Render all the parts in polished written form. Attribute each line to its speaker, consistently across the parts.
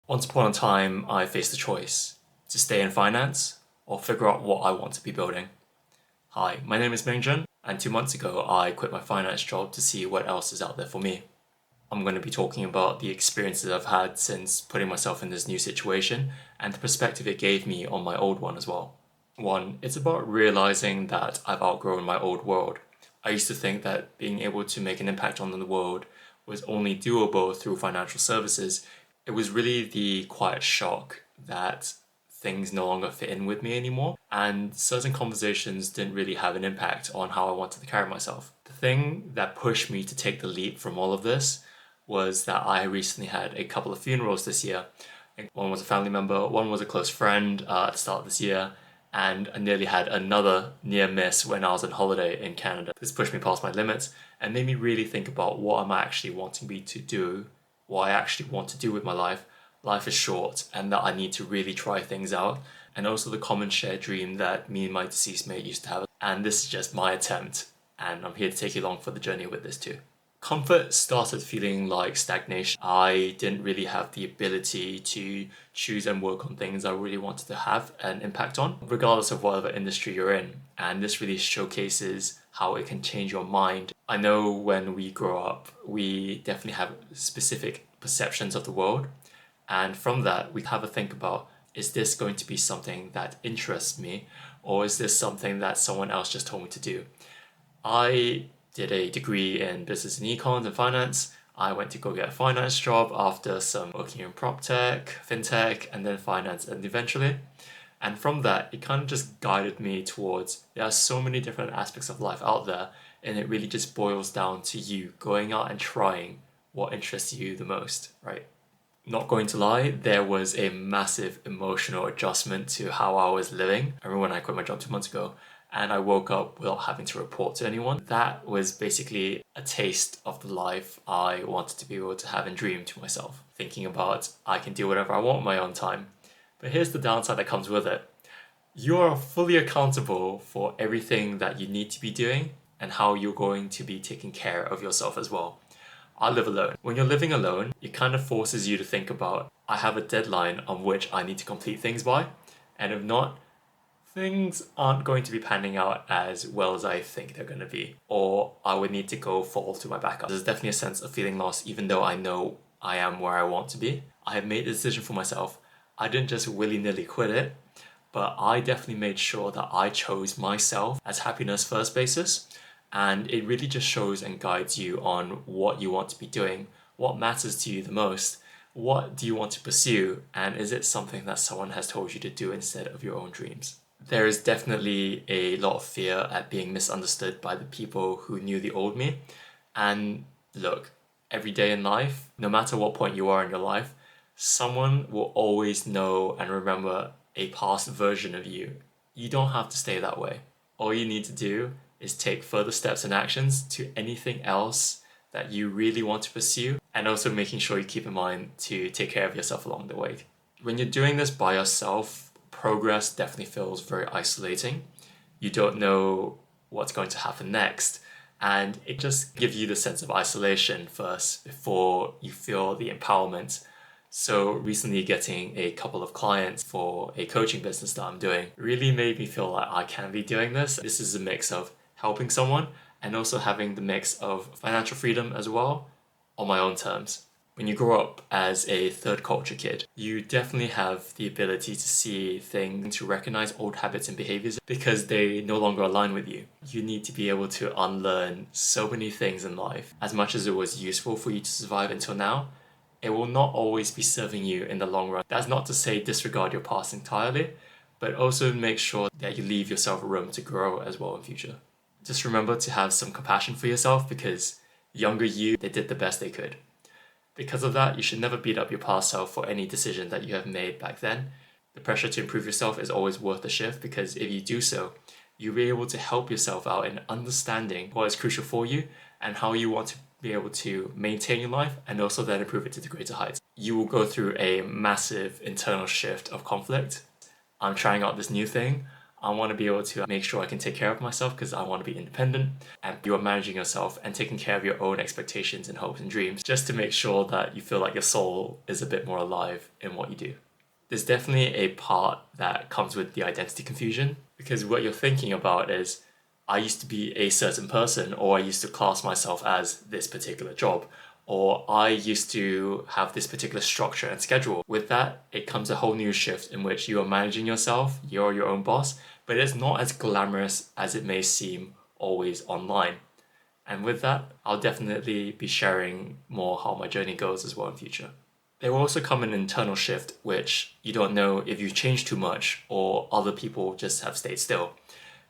Speaker 1: Once upon a time, I faced a choice to stay in finance or figure out what I want to be building. Hi, my name is Mingjun, and 2 months ago, I quit my finance job to see what else is out there for me. I'm going to be talking about the experiences I've had since putting myself in this new situation and the perspective it gave me on my old one as well. One, it's about realizing that I've outgrown my old world. I used to think that being able to make an impact on the world was only doable through financial services. It was really the quiet shock that things no longer fit in with me anymore, and certain conversations didn't really have an impact on how I wanted to carry myself. The thing that pushed me to take the leap from all of this was that I recently had a couple of funerals this year. One was a family member, one was a close friend at the start of this year, and I nearly had another near miss when I was on holiday in Canada. This pushed me past my limits and made me really think about what am I actually wanting me to do, what I actually want to do with my life. Life is short and that I need to really try things out, and also the common shared dream that me and my deceased mate used to have. And this is just my attempt, and I'm here to take you along for the journey with this too. Comfort started feeling like stagnation. I didn't really have the ability to choose and work on things I really wanted to have an impact on, regardless of whatever industry you're in. And this really showcases how it can change your mind. I know when we grow up, we definitely have specific perceptions of the world. And from that, we have a think about, is this going to be something that interests me? Or is this something that someone else just told me to do? I did a degree in business and econs and finance. I went to go get a finance job after some working in prop tech, fintech, and then finance, and eventually. And from that, it kind of just guided me towards there are so many different aspects of life out there, and it really just boils down to you going out and trying what interests you the most, right? Not going to lie, there was a massive emotional adjustment to how I was living. I remember when I quit my job 2 months ago and I woke up without having to report to anyone. That was basically a taste of the life I wanted to be able to have and dream to myself. Thinking about I can do whatever I want in my own time. But here's the downside that comes with it. You are fully accountable for everything that you need to be doing and how you're going to be taking care of yourself as well. I live alone. When you're living alone, it kind of forces you to think about, I have a deadline on which I need to complete things by, and if not, things aren't going to be panning out as well as I think they're going to be, or I would need to go fall to my backup. There's definitely a sense of feeling lost even though I know I am where I want to be. I have made a decision for myself. I didn't just willy-nilly quit it, but I definitely made sure that I chose myself as happiness first basis. And it really just shows and guides you on what you want to be doing, what matters to you the most, what do you want to pursue, and is it something that someone has told you to do instead of your own dreams? There is definitely a lot of fear at being misunderstood by the people who knew the old me. And look, every day in life, no matter what point you are in your life, someone will always know and remember a past version of you. You don't have to stay that way. All you need to do is take further steps and actions to anything else that you really want to pursue, and also making sure you keep in mind to take care of yourself along the way. When you're doing this by yourself, progress definitely feels very isolating. You don't know what's going to happen next, and it just gives you the sense of isolation first before you feel the empowerment. So recently getting a couple of clients for a coaching business that I'm doing really made me feel like I can be doing this. This is a mix of helping someone and also having the mix of financial freedom as well on my own terms. When you grow up as a third culture kid, you definitely have the ability to see things, to recognize old habits and behaviors because they no longer align with you. You need to be able to unlearn so many things in life. As much as it was useful for you to survive until now, it will not always be serving you in the long run. That's not to say disregard your past entirely, but also make sure that you leave yourself room to grow as well in future. Just remember to have some compassion for yourself because younger you, they did the best they could. Because of that, you should never beat up your past self for any decision that you have made back then. The pressure to improve yourself is always worth the shift because if you do so, you'll be able to help yourself out in understanding what is crucial for you and how you want to be able to maintain your life and also then improve it to the greater heights. You will go through a massive internal shift of conflict. I'm trying out this new thing. I want to be able to make sure I can take care of myself because I want to be independent, and you are managing yourself and taking care of your own expectations and hopes and dreams just to make sure that you feel like your soul is a bit more alive in what you do. There's definitely a part that comes with the identity confusion because what you're thinking about is, I used to be a certain person, or I used to class myself as this particular job, or I used to have this particular structure and schedule. With that, it comes a whole new shift in which you are managing yourself, you're your own boss, but it's not as glamorous as it may seem always online. And with that, I'll definitely be sharing more how my journey goes as well in future. There will also come an internal shift, which you don't know if you've changed too much or other people just have stayed still.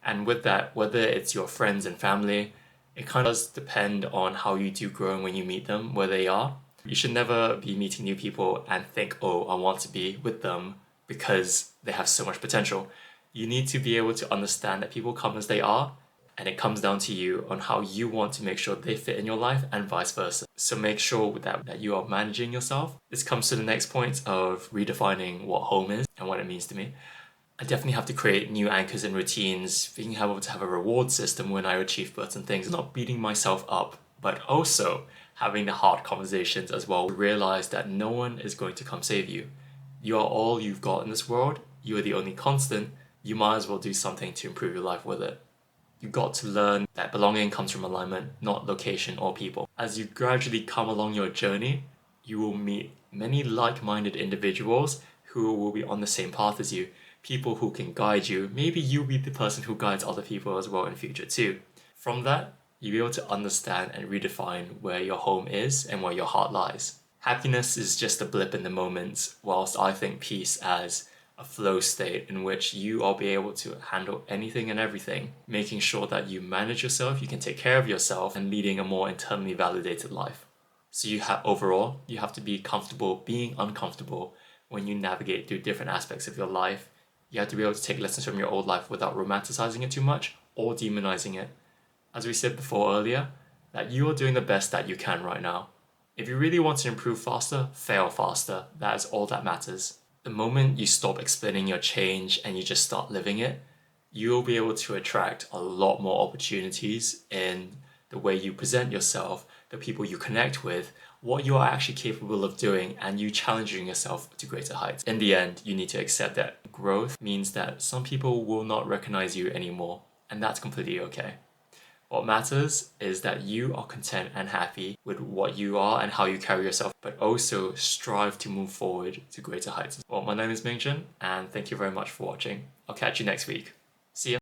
Speaker 1: And with that, whether it's your friends and family, it kind of does depend on how you do grow when you meet them, where they are. You should never be meeting new people and think, oh, I want to be with them because they have so much potential. You need to be able to understand that people come as they are, and it comes down to you on how you want to make sure they fit in your life and vice versa. So make sure that you are managing yourself. This comes to the next point of redefining what home is and what it means to me. I definitely have to create new anchors and routines, being able to have a reward system when I achieve certain things, not beating myself up, but also having the hard conversations as well. Realize that no one is going to come save you. You are all you've got in this world. You are the only constant. You might as well do something to improve your life with it. You've got to learn that belonging comes from alignment, not location or people. As you gradually come along your journey, you will meet many like-minded individuals who will be on the same path as you. People who can guide you. Maybe you'll be the person who guides other people as well in future too. From that, you'll be able to understand and redefine where your home is and where your heart lies. Happiness is just a blip in the moment, whilst I think peace as a flow state in which you are be able to handle anything and everything, making sure that you manage yourself, you can take care of yourself, and leading a more internally validated life. So overall, you have to be comfortable being uncomfortable when you navigate through different aspects of your life. You have to be able to take lessons from your old life without romanticizing it too much or demonizing it. As we said before earlier, that you are doing the best that you can right now. If you really want to improve faster, fail faster. That is all that matters. The moment you stop explaining your change and you just start living it, you'll be able to attract a lot more opportunities in the way you present yourself, the people you connect with, what you are actually capable of doing, and you challenging yourself to greater heights. In the end, you need to accept that growth means that some people will not recognize you anymore, and that's completely okay. What matters is that you are content and happy with what you are and how you carry yourself, but also strive to move forward to greater heights. Well, my name is Mingjun, and thank you very much for watching. I'll catch you next week. See ya.